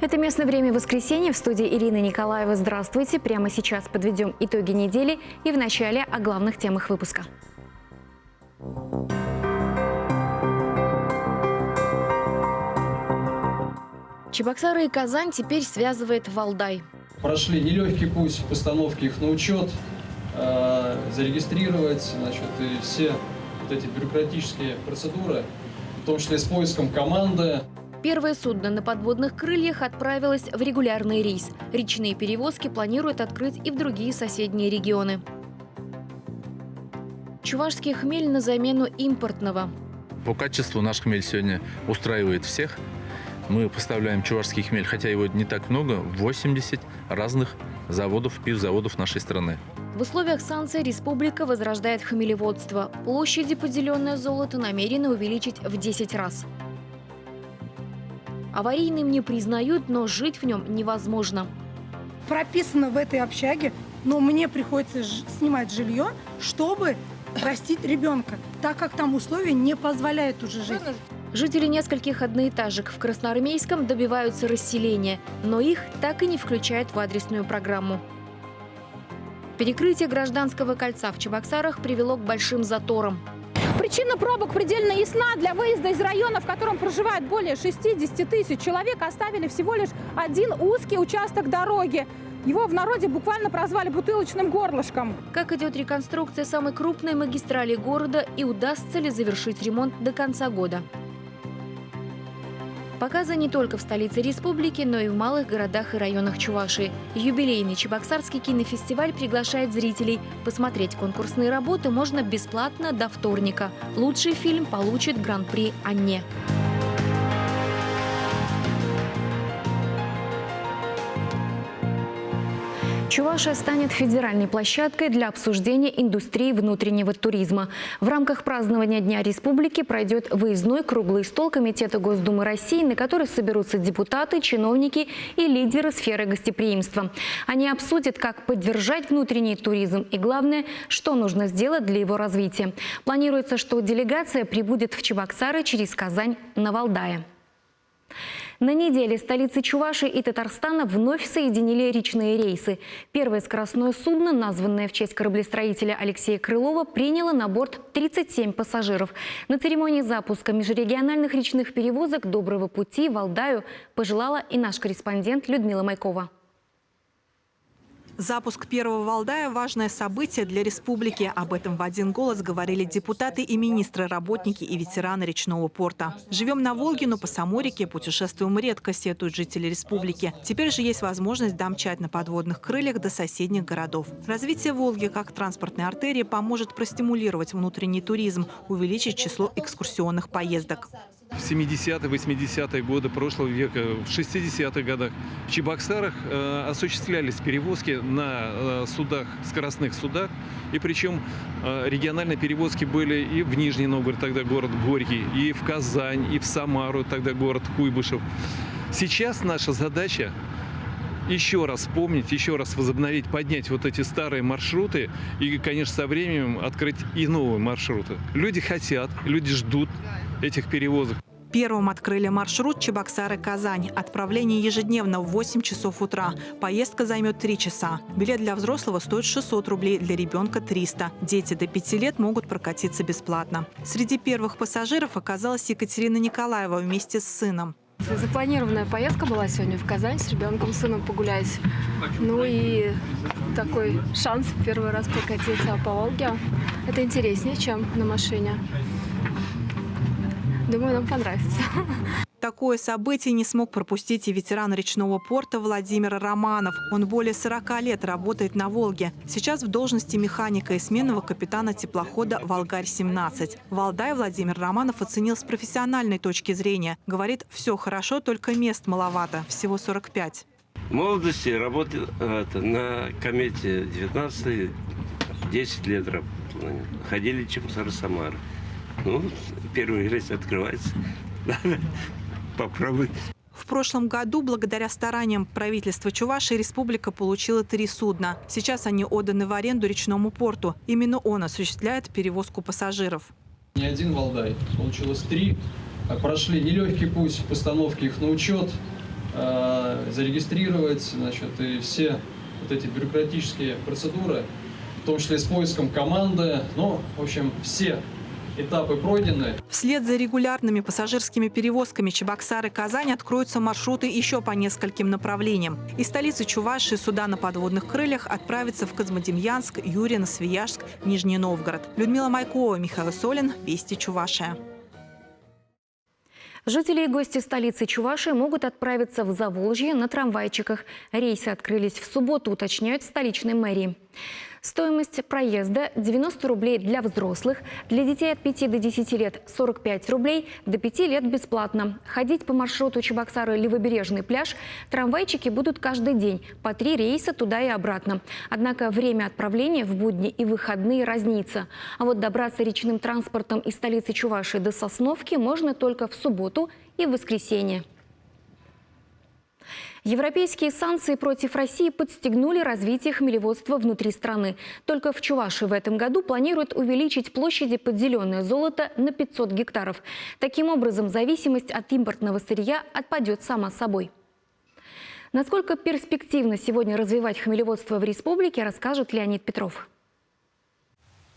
Это местное время воскресенья. В студии Ирина Николаева. Здравствуйте. Прямо сейчас подведем итоги недели и вначале о главных темах выпуска. Чебоксары и Казань теперь связывает Валдай. Прошли нелегкий путь постановки их на учет, зарегистрировать, и все вот эти бюрократические процедуры, в том числе с поиском команды. Первое судно на подводных крыльях отправилось в регулярный рейс. Речные перевозки планируют открыть и в другие соседние регионы. Чувашский хмель на замену импортного. По качеству наш хмель сегодня устраивает всех. Мы поставляем чувашский хмель, хотя его не так много, 80 разных заводов, пивзаводов нашей страны. В условиях санкций республика возрождает хмелеводство. Площади, поделенное золото, намерены увеличить в 10 раз. Аварийным не признают, но жить в нем невозможно. Прописано в этой общаге, но мне приходится снимать жилье, чтобы растить ребенка, так как там условия не позволяют уже жить. Жители нескольких одноэтажек в Красноармейском добиваются расселения, но их так и не включают в адресную программу. Перекрытие Гражданского кольца в Чебоксарах привело к большим заторам. Причина пробок предельно ясна. Для выезда из района, в котором проживает более 60 тысяч человек, оставили всего лишь один узкий участок дороги. Его в народе буквально прозвали бутылочным горлышком. Как идет реконструкция самой крупной магистрали города и удастся ли завершить ремонт до конца года? Показы не только в столице республики, но и в малых городах и районах Чувашии. Юбилейный Чебоксарский кинофестиваль приглашает зрителей. Посмотреть конкурсные работы можно бесплатно до вторника. Лучший фильм получит гран-при «Анне». Чувашия станет федеральной площадкой для обсуждения индустрии внутреннего туризма. В рамках празднования Дня Республики пройдет выездной круглый стол Комитета Госдумы России, на который соберутся депутаты, чиновники и лидеры сферы гостеприимства. Они обсудят, как поддержать внутренний туризм и, главное, что нужно сделать для его развития. Планируется, что делегация прибудет в Чебоксары через Казань на Валдае. На неделе столицы Чувашии и Татарстана вновь соединили речные рейсы. Первое скоростное судно, названное в честь кораблестроителя Алексея Крылова, приняло на борт 37 пассажиров. На церемонии запуска межрегиональных речных перевозок доброго пути Валдаю пожелала и наш корреспондент Людмила Майкова. Запуск первого Валдая – важное событие для республики. Об этом в один голос говорили депутаты и министры, работники и ветераны речного порта. Живем на Волге, но по самой реке путешествуем редко, сетуют жители республики. Теперь же есть возможность домчать на подводных крыльях до соседних городов. Развитие Волги как транспортной артерии поможет простимулировать внутренний туризм, увеличить число экскурсионных поездок. В 70-е, 80-е годы прошлого века, в 60-х годах в Чебоксарах осуществлялись перевозки на судах, скоростных судах. И причем региональные перевозки были и в Нижний Новгород, тогда город Горький, и в Казань, и в Самару, тогда город Куйбышев. Сейчас наша задача еще раз вспомнить, еще раз возобновить, поднять вот эти старые маршруты и, конечно, со временем открыть и новые маршруты. Люди хотят, люди ждут этих перевозок. Первым открыли маршрут Чебоксары-Казань. Отправление ежедневно в 8 часов утра. Поездка займет 3 часа. Билет для взрослого стоит 600 рублей, для ребенка – 300. Дети до 5 лет могут прокатиться бесплатно. Среди первых пассажиров оказалась Екатерина Николаева вместе с сыном. Запланированная поездка была сегодня в Казань с ребенком, сыном погулять. Ну и такой шанс в первый раз прокатиться по Волге. Это интереснее, чем на машине. Думаю, нам понравится. Такое событие не смог пропустить и ветеран речного порта Владимир Романов. Он более 40 лет работает на Волге. Сейчас в должности механика и сменного капитана теплохода «Волгарь-17». Валдай Владимир Романов оценил с профессиональной точки зрения. Говорит, все хорошо, только мест маловато, всего 45. В молодости работал на комете 19, 10 лет работал. Ходили Чебоксары-Самара. Ну, первый рейс открывается. Надо попробовать. В прошлом году, благодаря стараниям правительства Чувашии, республика получила 3 судна. Сейчас они отданы в аренду речному порту. Именно он осуществляет перевозку пассажиров. Не один Валдай, получилось 3. Прошли нелегкий путь постановки их на учет, зарегистрировать, значит, и все вот эти бюрократические процедуры, в том числе с поиском команды, ну, в общем, все этапы пройдены. Вслед за регулярными пассажирскими перевозками Чебоксары-Казань откроются маршруты еще по нескольким направлениям. Из столицы Чувашии суда на подводных крыльях отправятся в Козьмодемьянск, Юрьев, Свияжск, Нижний Новгород. Людмила Майкова, Михаил Солин, Вести Чувашия. Жители и гости столицы Чувашии могут отправиться в Заволжье на трамвайчиках. Рейсы открылись в субботу, уточняют в столичной мэрии. Стоимость проезда – 90 рублей для взрослых, для детей от 5 до 10 лет – 45 рублей, до 5 лет бесплатно. Ходить по маршруту Чебоксары-Левобережный пляж трамвайчики будут каждый день, по 3 рейса туда и обратно. Однако время отправления в будни и выходные разнится. А вот добраться речным транспортом из столицы Чувашии до Сосновки можно только в субботу и в воскресенье. Европейские санкции против России подстегнули развитие хмелеводства внутри страны. Только в Чувашии в этом году планируют увеличить площади под зеленое золото на 500 гектаров. Таким образом, зависимость от импортного сырья отпадет сама собой. Насколько перспективно сегодня развивать хмелеводство в республике, расскажет Леонид Петров.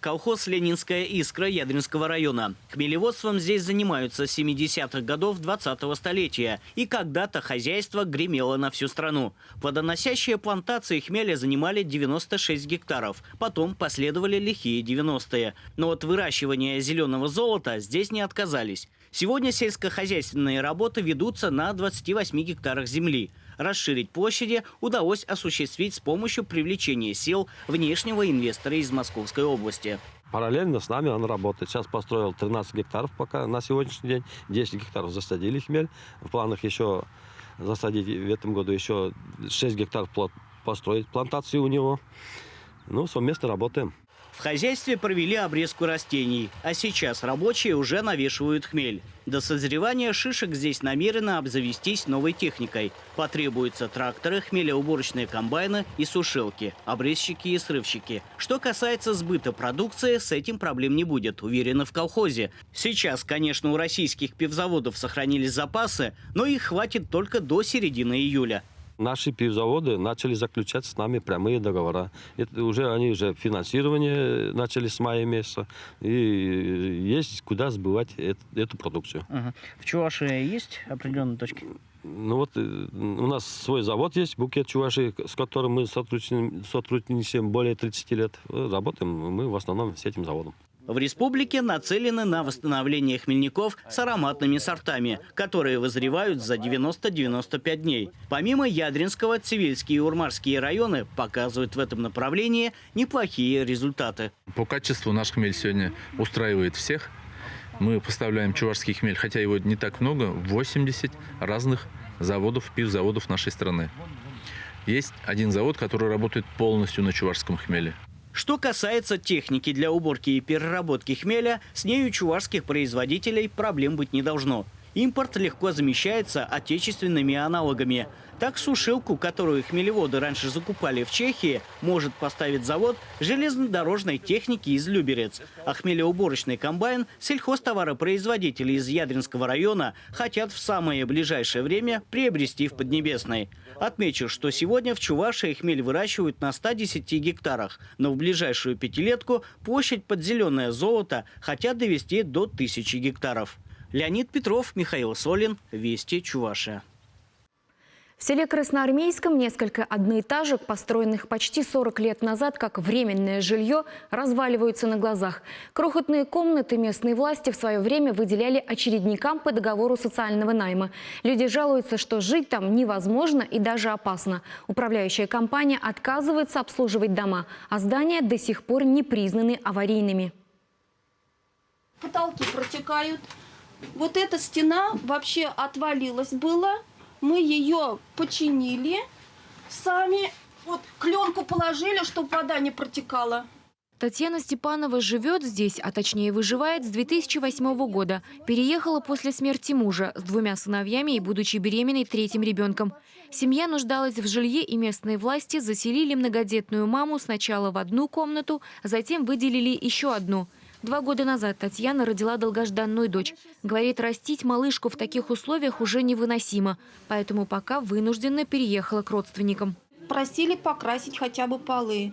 Колхоз «Ленинская искра» Ядринского района. Хмелеводством здесь занимаются с 70-х годов 20-го столетия. И когда-то хозяйство гремело на всю страну. Плодоносящие плантации хмеля занимали 96 гектаров. Потом последовали лихие 90-е. Но от выращивания зеленого золота здесь не отказались. Сегодня сельскохозяйственные работы ведутся на 28 гектарах земли. Расширить площади удалось осуществить с помощью привлечения сил внешнего инвестора из Московской области. Параллельно с нами он работает. Сейчас построил 13 гектаров пока на сегодняшний день. 10 гектаров засадили хмель. В планах еще засадить в этом году еще 6 гектаров построить плантацию у него. Ну, совместно работаем. В хозяйстве провели обрезку растений, а сейчас рабочие уже навешивают хмель. До созревания шишек здесь намерены обзавестись новой техникой. Потребуются тракторы, хмелеуборочные комбайны и сушилки, обрезчики и срывщики. Что касается сбыта продукции, с этим проблем не будет, уверены в колхозе. Сейчас, конечно, у российских пивзаводов сохранились запасы, но их хватит только до середины июля. Наши пивзаводы начали заключать с нами прямые договора. Они уже финансирование начали с мая месяца. И есть куда сбывать эту продукцию. В Чувашии есть определенные точки? Ну вот у нас свой завод есть, Букет Чувашии, с которым мы сотрудничаем более 30 лет. Работаем мы в основном с этим заводом. В республике нацелены на восстановление хмельников с ароматными сортами, которые вызревают за 90-95 дней. Помимо Ядринского, Цивильские и Урмарские районы показывают в этом направлении неплохие результаты. По качеству наш хмель сегодня устраивает всех. Мы поставляем чувашский хмель, хотя его не так много, 80 разных заводов, пивзаводов нашей страны. Есть один завод, который работает полностью на чувашском хмеле. Что касается техники для уборки и переработки хмеля, с нею у чувашских производителей проблем быть не должно. Импорт легко замещается отечественными аналогами. Так сушилку, которую хмелеводы раньше закупали в Чехии, может поставить завод железнодорожной техники из Люберец. А хмелеуборочный комбайн сельхозтоваропроизводители из Ядринского района хотят в самое ближайшее время приобрести в Поднебесной. Отмечу, что сегодня в Чувашии хмель выращивают на 110 гектарах, но в ближайшую пятилетку площадь под зеленое золото хотят довести до 1000 гектаров. Леонид Петров, Михаил Солин, Вести, Чувашия. В селе Красноармейском несколько одноэтажек, построенных почти 40 лет назад как временное жилье, разваливаются на глазах. Крохотные комнаты местные власти в свое время выделяли очередникам по договору социального найма. Люди жалуются, что жить там невозможно и даже опасно. Управляющая компания отказывается обслуживать дома, а здания до сих пор не признаны аварийными. Потолки протекают. Вот эта стена вообще отвалилась была. Мы ее починили сами. Вот кленку положили, чтобы вода не протекала. Татьяна Степанова живет здесь, а точнее выживает с 2008 года. Переехала после смерти мужа с 2 сыновьями и будучи беременной 3-м ребенком. Семья нуждалась в жилье, и местные власти заселили многодетную маму сначала в одну комнату, затем выделили еще одну. 2 года назад Татьяна родила долгожданную дочь. Говорит, растить малышку в таких условиях уже невыносимо, поэтому пока вынужденно переехала к родственникам. Просили покрасить хотя бы полы.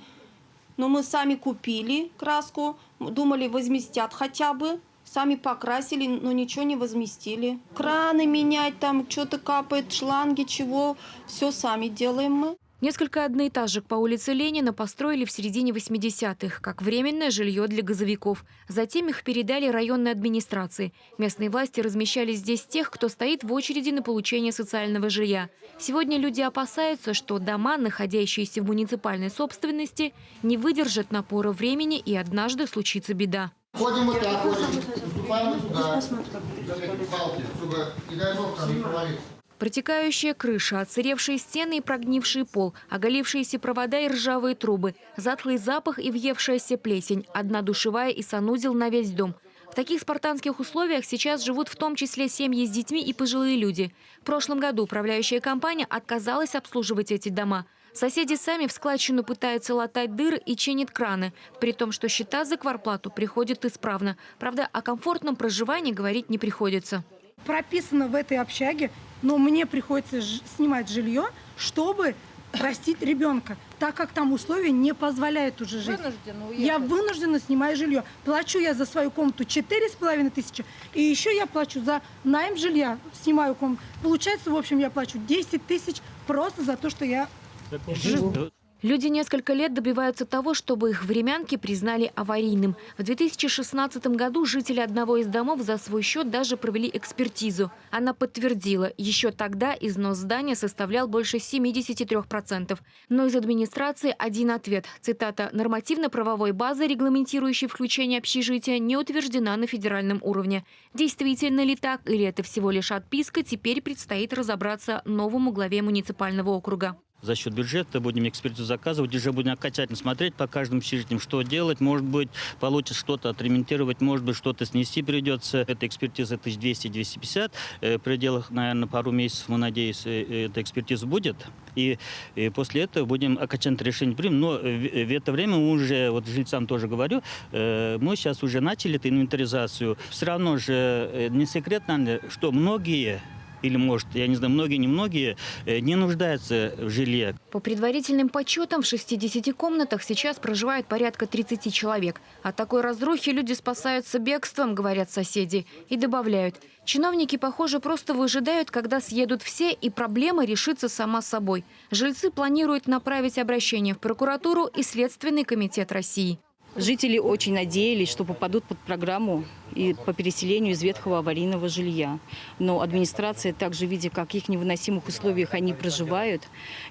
Но мы сами купили краску, думали, возместят хотя бы. Сами покрасили, но ничего не возместили. Краны менять, там что-то капает, шланги, чего. Все сами делаем мы. Несколько одноэтажек по улице Ленина построили в середине 80-х, как временное жилье для газовиков. Затем их передали районной администрации. Местные власти размещали здесь тех, кто стоит в очереди на получение социального жилья. Сегодня люди опасаются, что дома, находящиеся в муниципальной собственности, не выдержат напора времени и однажды случится беда. Ходим вот так, наступаем сюда, палки, чтобы, не дай бог, там не провалиться. Протекающая крыша, отсыревшие стены и прогнивший пол, оголившиеся провода и ржавые трубы, затлый запах и въевшаяся плесень, одна душевая и санузел на весь дом. В таких спартанских условиях сейчас живут в том числе семьи с детьми и пожилые люди. В прошлом году управляющая компания отказалась обслуживать эти дома. Соседи сами в складчину пытаются латать дыры и чинят краны, при том, что счета за квартплату приходят исправно. Правда, о комфортном проживании говорить не приходится. Прописано в этой общаге, но мне приходится снимать жилье, чтобы растить ребенка, так как там условия не позволяют уже жить. Я вынуждена снимать жилье. Плачу я за свою комнату 4500, и еще я плачу за найм жилья, снимаю комнату. Получается, в общем, я плачу 10 тысяч просто за то, что я живу. Люди несколько лет добиваются того, чтобы их времянки признали аварийным. В 2016 году жители одного из домов за свой счет даже провели экспертизу. Она подтвердила, еще тогда износ здания составлял больше 73%. Но из администрации один ответ. Цитата: «Нормативно-правовой базы, регламентирующей включение общежития, не утверждена на федеральном уровне». Действительно ли так, или это всего лишь отписка, теперь предстоит разобраться новому главе муниципального округа. За счет бюджета будем экспертизу заказывать, уже будем окончательно смотреть по каждым общежитиям, что делать. Может быть, получится что-то отремонтировать, может быть, что-то снести придется. Эта экспертиза 1200-250. В пределах, наверное, пару месяцев, мы надеемся, эта экспертиза будет. И после этого будем окончательное решение примем. Но в это время мы уже, вот жильцам тоже говорю, мы сейчас уже начали эту инвентаризацию. Все равно же не секрет, наверное, что многие... Или, может, я не знаю, многие-немногие не нуждаются в жилье. По предварительным подсчетам, в 60 комнатах сейчас проживает порядка 30 человек. От такой разрухи люди спасаются бегством, говорят соседи. И добавляют, чиновники, похоже, просто выжидают, когда съедут все, и проблема решится сама собой. Жильцы планируют направить обращение в прокуратуру и Следственный комитет России. Жители очень надеялись, что попадут под программу и по переселению из ветхого аварийного жилья. Но администрация, также видя, как в их невыносимых условиях они проживают,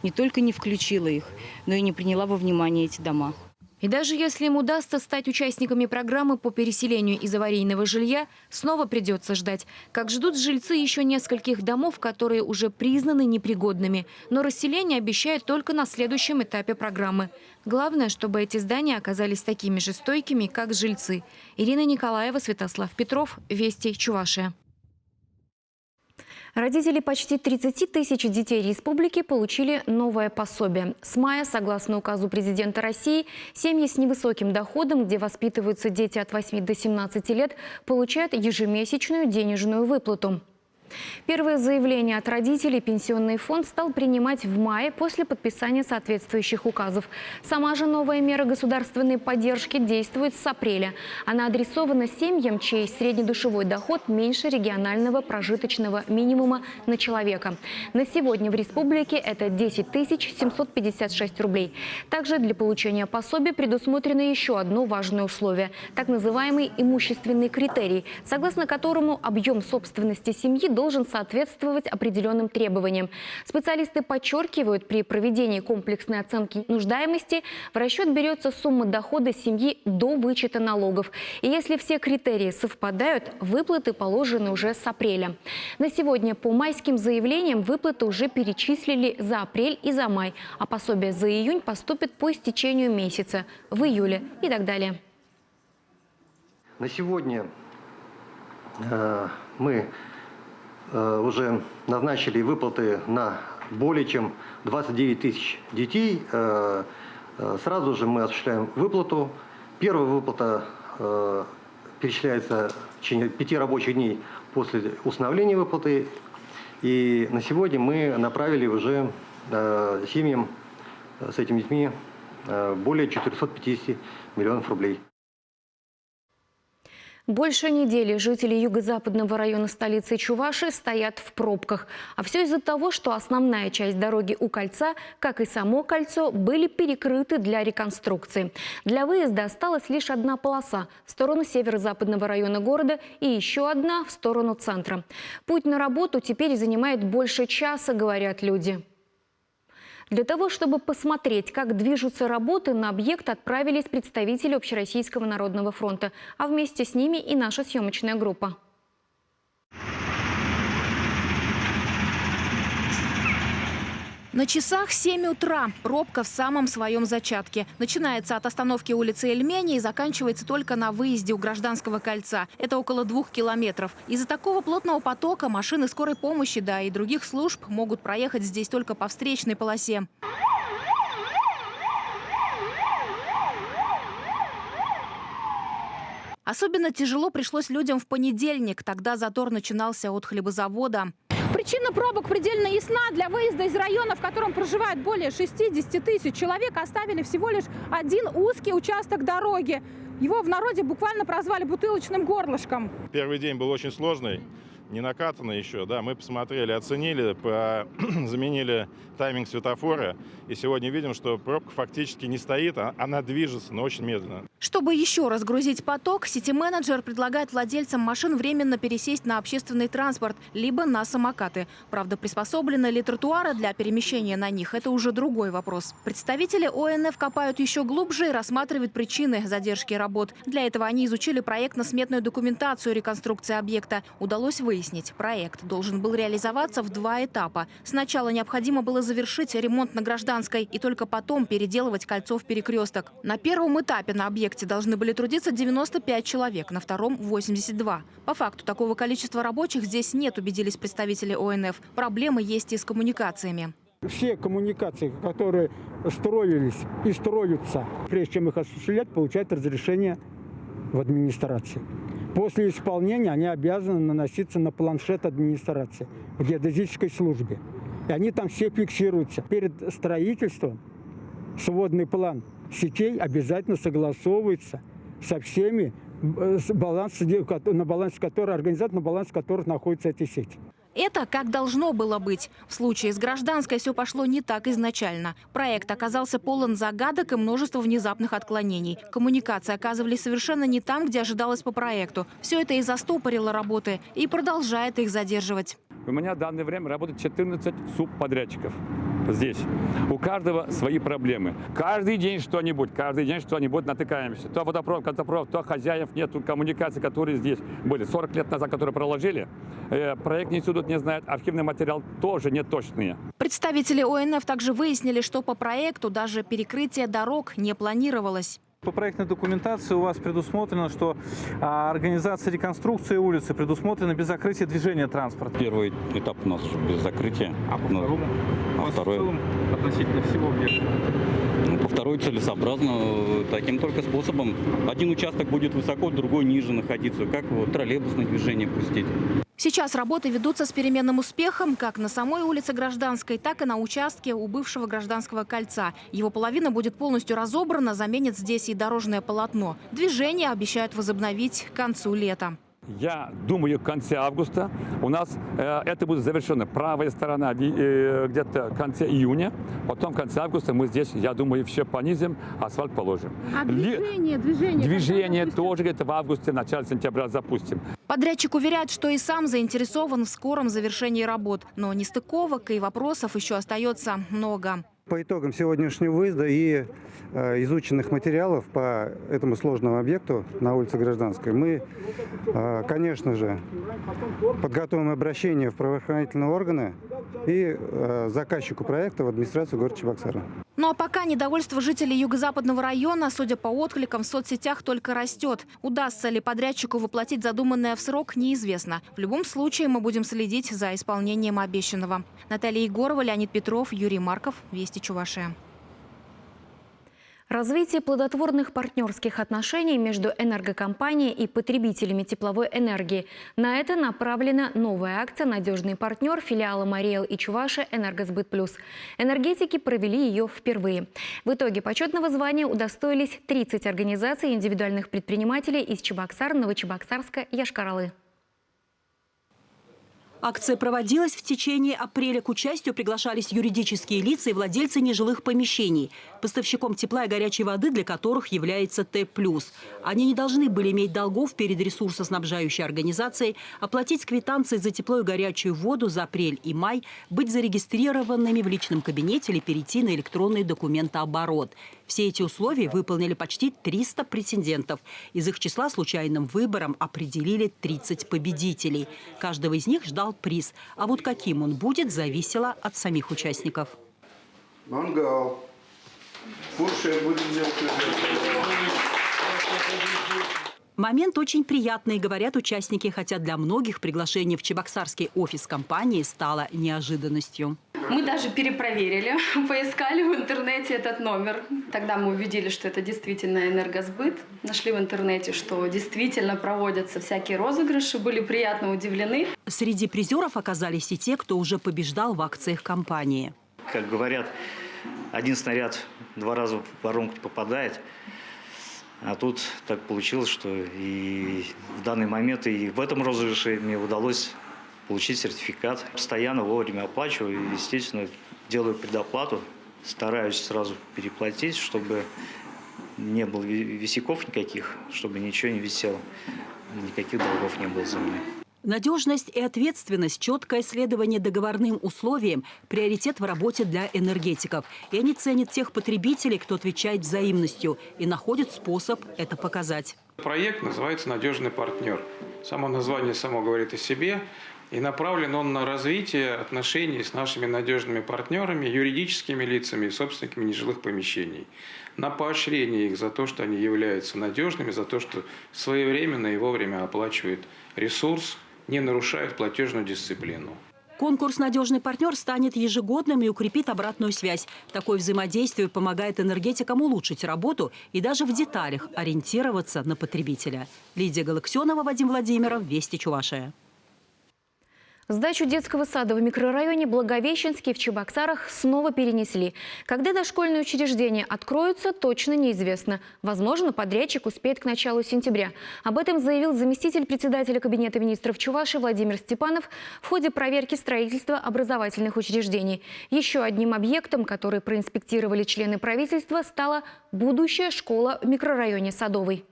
не только не включила их, но и не приняла во внимание эти дома. И даже если им удастся стать участниками программы по переселению из аварийного жилья, снова придется ждать. Как ждут жильцы еще нескольких домов, которые уже признаны непригодными. Но расселение обещают только на следующем этапе программы. Главное, чтобы эти здания оказались такими же стойкими, как жильцы. Ирина Николаева, Святослав Петров, Вести, Чувашия. Родители почти 30 тысяч детей республики получили новое пособие. С мая, согласно указу президента России, семьи с невысоким доходом, где воспитываются дети от 8 до 17 лет, получают ежемесячную денежную выплату. Первое заявление от родителей Пенсионный фонд стал принимать в мае после подписания соответствующих указов. Сама же новая мера государственной поддержки действует с апреля. Она адресована семьям, чей среднедушевой доход меньше регионального прожиточного минимума на человека. На сегодня в республике это 10 756 рублей. Также для получения пособия предусмотрено еще одно важное условие – так называемый имущественный критерий, согласно которому объем собственности семьи должен соответствовать определенным требованиям. Специалисты подчеркивают, при проведении комплексной оценки нуждаемости в расчет берется сумма дохода семьи до вычета налогов. И если все критерии совпадают, выплаты положены уже с апреля. На сегодня по майским заявлениям выплаты уже перечислили за апрель и за май, а пособие за июнь поступит по истечению месяца, в июле и так далее. На сегодня мы уже назначили выплаты на более чем 29 тысяч детей. Сразу же мы осуществляем выплату. Первая выплата перечисляется в течение 5 рабочих дней после установления выплаты. И на сегодня мы направили уже семьям с этими детьми более 450 миллионов рублей. Больше недели жители юго-западного района столицы Чувашии стоят в пробках. А все из-за того, что основная часть дороги у кольца, как и само кольцо, были перекрыты для реконструкции. Для выезда осталась лишь одна полоса в сторону северо-западного района города и еще одна в сторону центра. Путь на работу теперь занимает больше часа, говорят люди. Для того, чтобы посмотреть, как движутся работы, на объект отправились представители Общероссийского народного фронта, а вместе с ними и наша съемочная группа. На часах 7 утра. Пробка в самом своем зачатке. Начинается от остановки улицы Эльмени и заканчивается только на выезде у Гражданского кольца. Это около 2 километров. Из-за такого плотного потока машины скорой помощи, да и других служб могут проехать здесь только по встречной полосе. Особенно тяжело пришлось людям в понедельник. Тогда затор начинался от хлебозавода. Причина пробок предельно ясна. Для выезда из района, в котором проживает более 60 тысяч человек, оставили всего лишь один узкий участок дороги. Его в народе буквально прозвали бутылочным горлышком. Первый день был очень сложный, не накатанный еще. Да, мы посмотрели, оценили, заменили тайминг светофора. И сегодня видим, что пробка фактически не стоит, она движется, но очень медленно. Чтобы еще разгрузить поток, сити-менеджер предлагает владельцам машин временно пересесть на общественный транспорт, либо на самокаты. Правда, приспособлены ли тротуары для перемещения на них – это уже другой вопрос. Представители ОНФ копают еще глубже и рассматривают причины задержки работ. Для этого они изучили проектно-сметную документацию реконструкции объекта. Удалось выяснить, проект должен был реализоваться в 2 этапа. Сначала необходимо было завершить ремонт на Гражданской и только потом переделывать кольцо в перекресток. На первом этапе на объекте должны были трудиться 95 человек, на втором – 82. По факту такого количества рабочих здесь нет, убедились представители ОНФ. Проблемы есть и с коммуникациями. Все коммуникации, которые строились и строятся, прежде чем их осуществлять, получают разрешение в администрации. После исполнения они обязаны наноситься на планшет администрации в геодезической службе. И они там все фиксируются. Перед строительством сводный план сетей обязательно согласовывается со всеми, на балансе которых находятся эти сети. Это как должно было быть. В случае с Гражданской все пошло не так изначально. Проект оказался полон загадок и множества внезапных отклонений. Коммуникации оказывались совершенно не там, где ожидалось по проекту. Все это и застопорило работы, и продолжает их задерживать. У меня в данное время работает 14 субподрядчиков здесь. У каждого свои проблемы. Каждый день что-нибудь натыкаемся. То водопровод, то хозяев нету, коммуникаций, которые здесь были 40 лет назад, которые проложили. Проектный институт не знает, архивный материал тоже не точные. Представители ОНФ также выяснили, что по проекту даже перекрытие дорог не планировалось. По проектной документации у вас предусмотрено, что организация реконструкции улицы предусмотрена без закрытия движения транспорта. Первый этап у нас уже без закрытия. А по второму? Второй относительно всего объекта? По второй целесообразно таким только способом. Один участок будет высоко, другой ниже находиться. Как троллейбусное движение пустить. Сейчас работы ведутся с переменным успехом как на самой улице Гражданской, так и на участке у бывшего Гражданского кольца. Его половина будет полностью разобрана, заменит здесь и дорожное полотно. Движение обещают возобновить к концу лета. Я думаю, в конце августа у нас это будет завершено. Правая сторона где-то в конце июня. Потом в конце августа мы здесь, я думаю, все понизим, асфальт положим. А движение? Движение тоже где-то в августе, начале сентября запустим. Подрядчик уверяет, что и сам заинтересован в скором завершении работ. Но нестыковок и вопросов еще остается много. По итогам сегодняшнего выезда и изученных материалов по этому сложному объекту на улице Гражданской мы, конечно же, подготовим обращение в правоохранительные органы и заказчику проекта в администрацию города Чебоксары. Ну а пока недовольство жителей юго-западного района, судя по откликам в соцсетях, только растет. Удастся ли подрядчику воплотить задуманное в срок, неизвестно. В любом случае мы будем следить за исполнением обещанного. Наталья Егорова, Леонид Петров, Юрий Марков. Вести Чувашия. Развитие плодотворных партнерских отношений между энергокомпанией и потребителями тепловой энергии. На это направлена новая акция «Надежный партнер» филиала Мариэл и Чувашия «Энергосбыт Плюс». Энергетики провели ее впервые. В итоге почетного звания удостоились 30 организаций и индивидуальных предпринимателей из Чебоксар, Новочебоксарска и Йошкар-Олы. Акция проводилась в течение апреля. К участию приглашались юридические лица и владельцы нежилых помещений, поставщиком тепла и горячей воды для которых является Т+. Они не должны были иметь долгов перед ресурсоснабжающей организацией, оплатить квитанции за тепло и горячую воду за апрель и май, быть зарегистрированными в личном кабинете или перейти на электронный документооборот. Все эти условия выполнили почти 300 претендентов. Из их числа случайным выбором определили 30 победителей. Каждого из них ждал приз. А вот каким он будет, зависело от самих участников. Мангал. Кушай, будем делать. Момент очень приятный, говорят участники, хотя для многих приглашение в чебоксарский офис компании стало неожиданностью. Мы даже перепроверили, поискали в интернете этот номер. Тогда мы увидели, что это действительно «Энергосбыт». Нашли в интернете, что действительно проводятся всякие розыгрыши, были приятно удивлены. Среди призеров оказались и те, кто уже побеждал в акциях компании. Как говорят, один снаряд 2 раза в воронку попадает. А тут так получилось, что и в данный момент, и в этом розыгрыше мне удалось получить сертификат. Постоянно вовремя оплачиваю и, естественно, делаю предоплату. Стараюсь сразу переплатить, чтобы не было висяков никаких, чтобы ничего не висело, никаких долгов не было за мной. Надежность и ответственность, четкое следование договорным условиям – приоритет в работе для энергетиков. И они ценят тех потребителей, кто отвечает взаимностью, и находят способ это показать. Проект называется «Надежный партнер». Само название само говорит о себе. И направлен он на развитие отношений с нашими надежными партнерами, юридическими лицами и собственниками нежилых помещений. На поощрение их за то, что они являются надежными, за то, что своевременно и вовремя оплачивают ресурс, не нарушают платежную дисциплину. Конкурс «Надежный партнер» станет ежегодным и укрепит обратную связь. Такое взаимодействие помогает энергетикам улучшить работу и даже в деталях ориентироваться на потребителя. Лидия Галаксенова, Вадим Владимиров, Вести Чувашия. Сдачу детского сада в микрорайоне Благовещенский в Чебоксарах снова перенесли. Когда дошкольные учреждения откроются, точно неизвестно. Возможно, подрядчик успеет к началу сентября. Об этом заявил заместитель председателя Кабинета министров Чувашии Владимир Степанов в ходе проверки строительства образовательных учреждений. Еще одним объектом, который проинспектировали члены правительства, стала будущая школа в микрорайоне Садовый.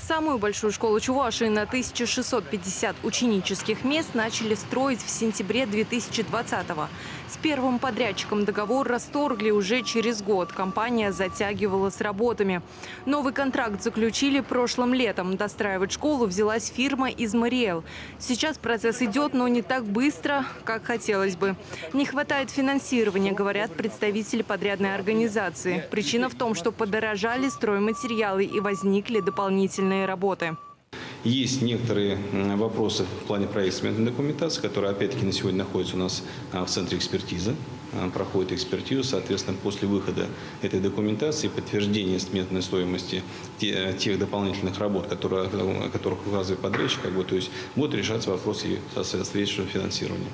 Самую большую школу Чувашии на 1650 ученических мест начали строить в сентябре 2020-го. С первым подрядчиком договор расторгли уже через год. Компания затягивала с работами. Новый контракт заключили прошлым летом. Достраивать школу взялась фирма из Мариэл. Сейчас процесс идет, но не так быстро, как хотелось бы. Не хватает финансирования, говорят представители подрядной организации. Причина в том, что подорожали стройматериалы и возникли дополнительные работы. Есть некоторые вопросы в плане проектно-сметной документации, которые, опять-таки, на сегодня находятся у нас в центре экспертизы. Проходит экспертизу, соответственно, после выхода этой документации, подтверждения сметной стоимости тех дополнительных работ, о которых указывает подрядчик, то есть будут решаться вопросы соответствующего финансирования.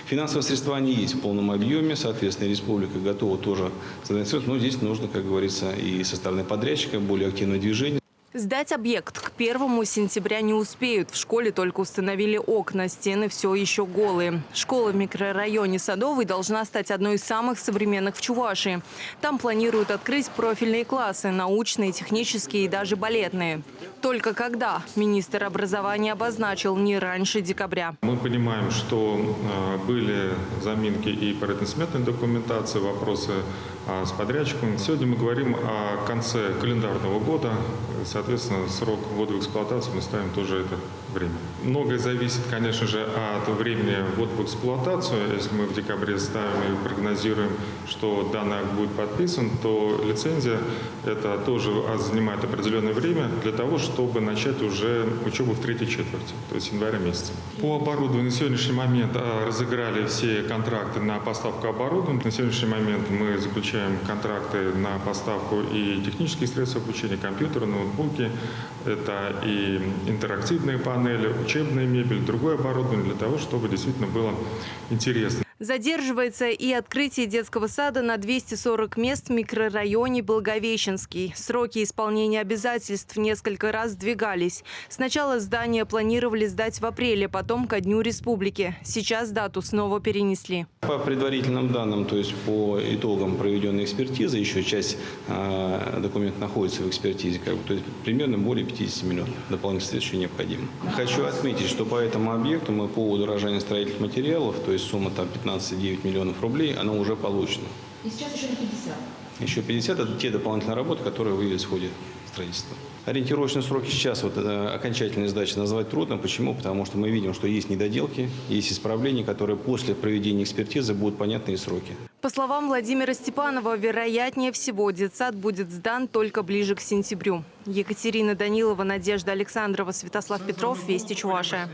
Финансовые средства они есть в полном объеме, соответственно, республика готова тоже финансировать, но здесь нужно, как говорится, и со стороны подрядчика более активное движение. Сдать объект к 1 сентября не успеют. В школе только установили окна, стены все еще голые. Школа в микрорайоне Садовый должна стать одной из самых современных в Чувашии. Там планируют открыть профильные классы – научные, технические и даже балетные. Только когда? Министр образования обозначил – не раньше декабря. Мы понимаем, что были заминки и проектно-сметной документации, вопросы с подрядчиком. Сегодня мы говорим о конце календарного года. Соответственно, срок ввода в эксплуатацию мы ставим тоже это время. Многое зависит, конечно же, от времени ввода в эксплуатацию. Если мы в декабре ставим и прогнозируем, что данный акт будет подписан, то лицензия это тоже занимает определенное время для того, чтобы начать уже учебу в 3-й четверти, то есть января месяца. По оборудованию на сегодняшний момент разыграли все контракты на поставку оборудования. На сегодняшний момент мы заключаем заключаем контракты на поставку и технических средств обучения, компьютеры, ноутбуки, это и интерактивные панели, учебная мебель, другое оборудование для того, чтобы действительно было интересно. Задерживается и открытие детского сада на 240 мест в микрорайоне Благовещенский. Сроки исполнения обязательств несколько раз сдвигались. Сначала здание планировали сдать в апреле, потом ко Дню Республики. Сейчас дату снова перенесли. По предварительным данным, то есть по итогам проведенной экспертизы, еще часть документов находится в экспертизе, то есть примерно более 50 миллионов дополнительных средств еще необходимо. Хочу отметить, что по этому объекту мы по удорожанию строительных материалов, то есть сумма там 15,9 миллионов рублей, она уже получена. И сейчас еще на 50? Еще 50 – это те дополнительные работы, которые выявились в ходе строительства. Ориентировочные сроки сейчас, окончательной сдачи назвать трудно. Почему? Потому что мы видим, что есть недоделки, есть исправления, которые после проведения экспертизы будут понятные сроки. По словам Владимира Степанова, вероятнее всего, детсад будет сдан только ближе к сентябрю. Екатерина Данилова, Надежда Александрова, Святослав Петров, Вести Чувашия.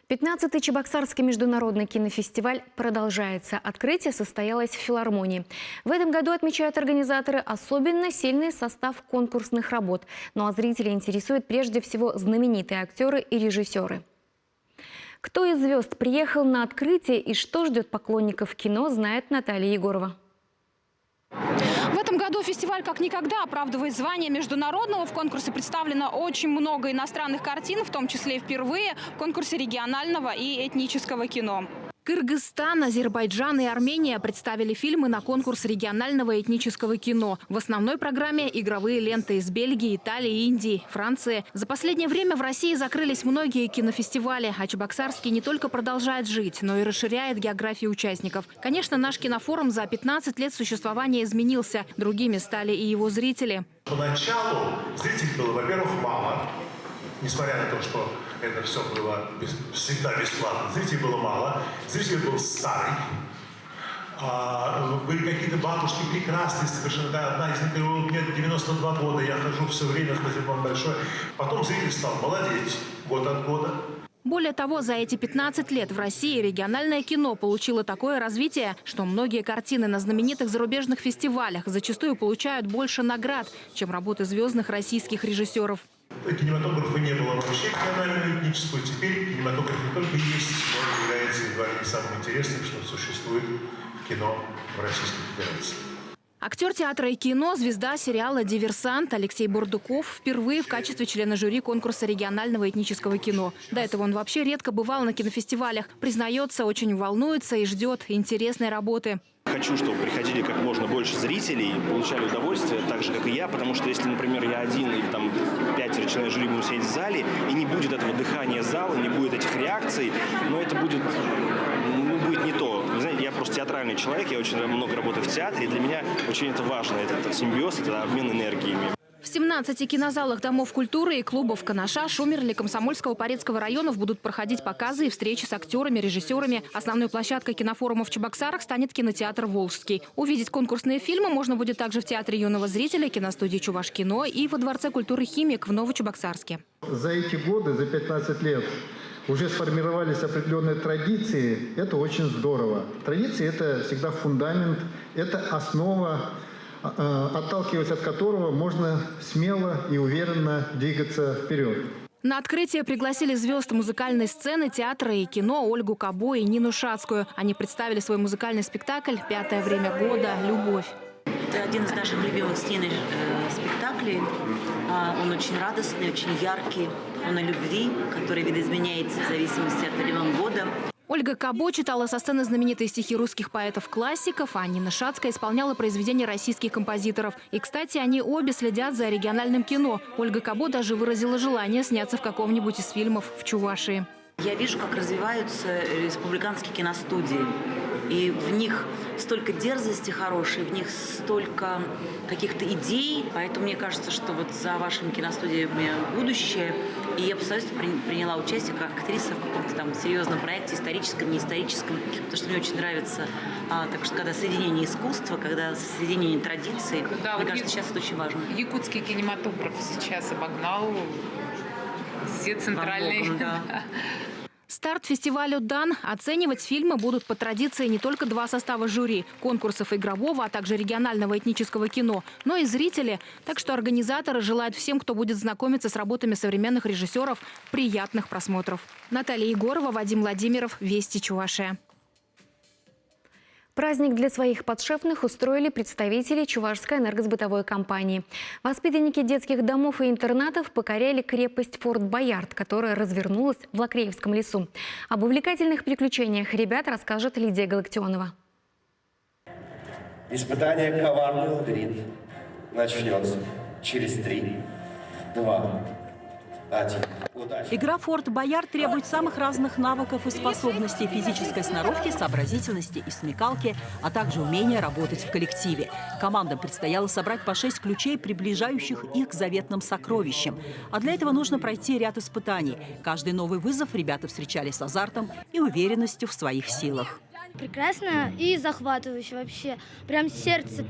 15-й Чебоксарский международный кинофестиваль продолжается. Открытие состоялось в филармонии. В этом году, отмечают организаторы, особенно сильный состав конкурсных работ. Ну а зрители интересуют прежде всего знаменитые актеры и режиссеры. Кто из звезд приехал на открытие и что ждет поклонников кино, знает Наталья Егорова. В этом году фестиваль как никогда оправдывает звание международного. В конкурсе представлено очень много иностранных картин, в том числе и впервые в конкурсе регионального и этнического кино. Кыргызстан, Азербайджан и Армения представили фильмы на конкурс регионального этнического кино. В основной программе игровые ленты из Бельгии, Италии, Индии, Франции. За последнее время в России закрылись многие кинофестивали, а Чебоксарский не только продолжает жить, но и расширяет географию участников. Конечно, наш кинофорум за 15 лет существования изменился. Другими стали и его зрители. Поначалу зрителей было, во-первых, мало, несмотря на то, что это все было всегда бесплатно. Зрителей было мало, зритель был старый. Были какие-то бабушки прекрасные совершенно. Да, одна из них говорила, мне 92 года, я хожу все время, спасибо вам большое. Потом зритель стал молодеть год от года. Более того, за эти 15 лет в России региональное кино получило такое развитие, что многие картины на знаменитых зарубежных фестивалях зачастую получают больше наград, чем работы звездных российских режиссеров. Кинематографа не было вообще регионального этнического. Теперь кинематограф не только есть, но является едва ли не самым интересным, что существует в кино в Российской Федерации. Актер театра и кино, звезда сериала «Диверсант» Алексей Бурдуков впервые в качестве члена жюри конкурса регионального этнического кино. До этого он вообще редко бывал на кинофестивалях. Признается, очень волнуется и ждет интересной работы. Хочу, чтобы приходили как можно больше зрителей, получали удовольствие, так же, как и я, потому что если, например, я один или там 5 членов жюри будут сидеть в зале, и не будет этого дыхания зала, не будет этих реакций, но это будет не то. Вы знаете, я просто театральный человек, я очень много работаю в театре, и для меня очень это важно, это симбиоз, это обмен энергиями. В 17 кинозалах Домов культуры и клубов Канаша, Шумерли, Комсомольского, Порецкого районов будут проходить показы и встречи с актерами, режиссерами. Основной площадкой кинофорума в Чебоксарах станет кинотеатр «Волжский». Увидеть конкурсные фильмы можно будет также в Театре юного зрителя, киностудии «Чувашкино» и во Дворце культуры «Химик» в Новочебоксарске. За эти годы, за 15 лет, уже сформировались определенные традиции. Это очень здорово. Традиции – это всегда фундамент, это основа, отталкиваясь от которого можно смело и уверенно двигаться вперед. На открытие пригласили звезд музыкальной сцены, театра и кино Ольгу Кабо и Нину Шацкую. Они представили свой музыкальный спектакль «Пятое время года. Любовь». Это один из наших любимых с Ниной спектаклей. Он очень радостный, очень яркий. Он о любви, которая видоизменяется в зависимости от времен года. Ольга Кабо читала со сцены знаменитые стихи русских поэтов-классиков, а Нина Шацкая исполняла произведения российских композиторов. И, кстати, они обе следят за региональным кино. Ольга Кабо даже выразила желание сняться в каком-нибудь из фильмов в Чувашии. Я вижу, как развиваются республиканские киностудии. И в них столько дерзости хорошей, в них столько каких-то идей. Поэтому мне кажется, что вот за вашими киностудиями будущее. И я бы с удовольствием приняла участие как актриса в каком-то там серьезном проекте, историческом, не историческом. Потому что мне очень нравится, так что когда соединение искусства, когда соединение традиций, да, мне кажется, сейчас это очень важно. Якутский кинематограф сейчас обогнал все центральные. Да. Старт фестивалю дан. Оценивать фильмы будут по традиции не только два состава жюри – конкурсов игрового, а также регионального этнического кино, но и зрители. Так что организаторы желают всем, кто будет знакомиться с работами современных режиссеров, приятных просмотров. Наталья Егорова, Вадим Владимиров, Вести Чувашия. Праздник для своих подшефных устроили представители Чувашской энергосбытовой компании. Воспитанники детских домов и интернатов покоряли крепость Форт Боярд, которая развернулась в Лакреевском лесу. Об увлекательных приключениях ребят расскажет Лидия Галактионова. Испытание коварный лабиринт начнется через 3, 2, 1. Игра «Форт Боярд» требует самых разных навыков и способностей: физической сноровки, сообразительности и смекалки, а также умения работать в коллективе. Командам предстояло собрать по 6 ключей, приближающих их к заветным сокровищам. А для этого нужно пройти ряд испытаний. Каждый новый вызов ребята встречали с азартом и уверенностью в своих силах. Прекрасно и захватывающе вообще. Прям сердце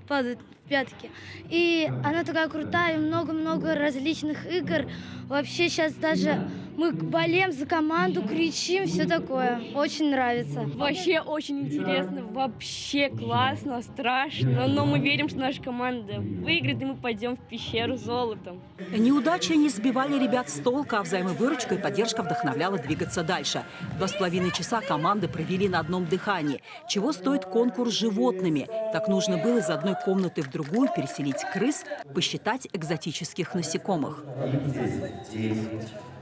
падает в пятки. И она такая крутая, много-много различных игр. Вообще сейчас даже мы болеем за команду, кричим, все такое. Очень нравится. Вообще очень интересно, вообще классно, страшно. Но мы верим, что наша команда выиграет, и мы пойдем в пещеру с золотом. Неудачи не сбивали ребят с толка, а взаимовыручка и поддержка вдохновляла двигаться дальше. 2,5 часа команды провели на одном дыхании. Чего стоит конкурс с животными? Так нужно было из одной комнаты в другую переселить крыс, посчитать экзотических насекомых. 10.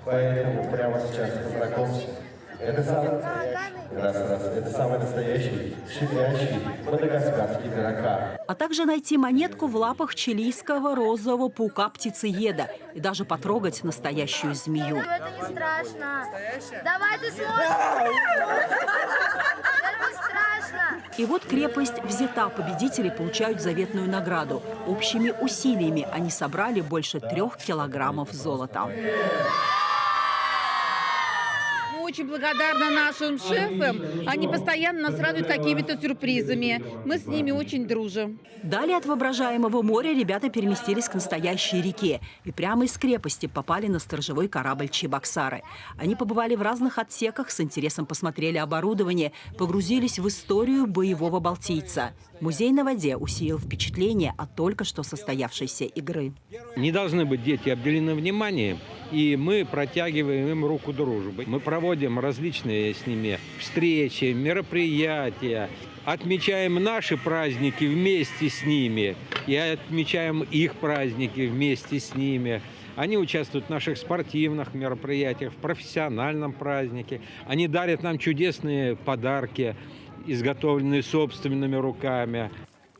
Поэтому прямо сейчас познакомься. Это самый настоящий шипящий мадагаскарский дракон. А также найти монетку в лапах чилийского розового паука-птицееда и даже потрогать настоящую змею. Это не страшно. Давай, ты сможешь. Это не страшно. И вот крепость взята. Победители получают заветную награду. Общими усилиями они собрали больше 3 килограммов золота. Очень благодарна нашим шефам. Они постоянно нас радуют какими-то сюрпризами. Мы с ними очень дружим. Далее от воображаемого моря ребята переместились к настоящей реке. И прямо из крепости попали на сторожевой корабль «Чебоксары». Они побывали в разных отсеках, с интересом посмотрели оборудование, погрузились в историю боевого балтийца. Музей на воде усилил впечатление от только что состоявшейся игры. Не должны быть дети обделены вниманием, и мы протягиваем им руку дружбы. Мы проводим различные с ними встречи, мероприятия, отмечаем наши праздники вместе с ними и отмечаем их праздники вместе с ними. Они участвуют в наших спортивных мероприятиях, в профессиональном празднике. Они дарят нам чудесные подарки, изготовленные собственными руками.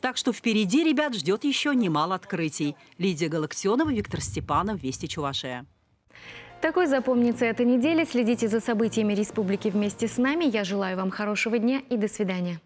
Так что впереди ребят ждет еще немало открытий. Лидия Галактионова, Виктор Степанов, Вести Чувашия. Такой запомнится эта неделя. Следите за событиями республики вместе с нами. Я желаю вам хорошего дня и до свидания.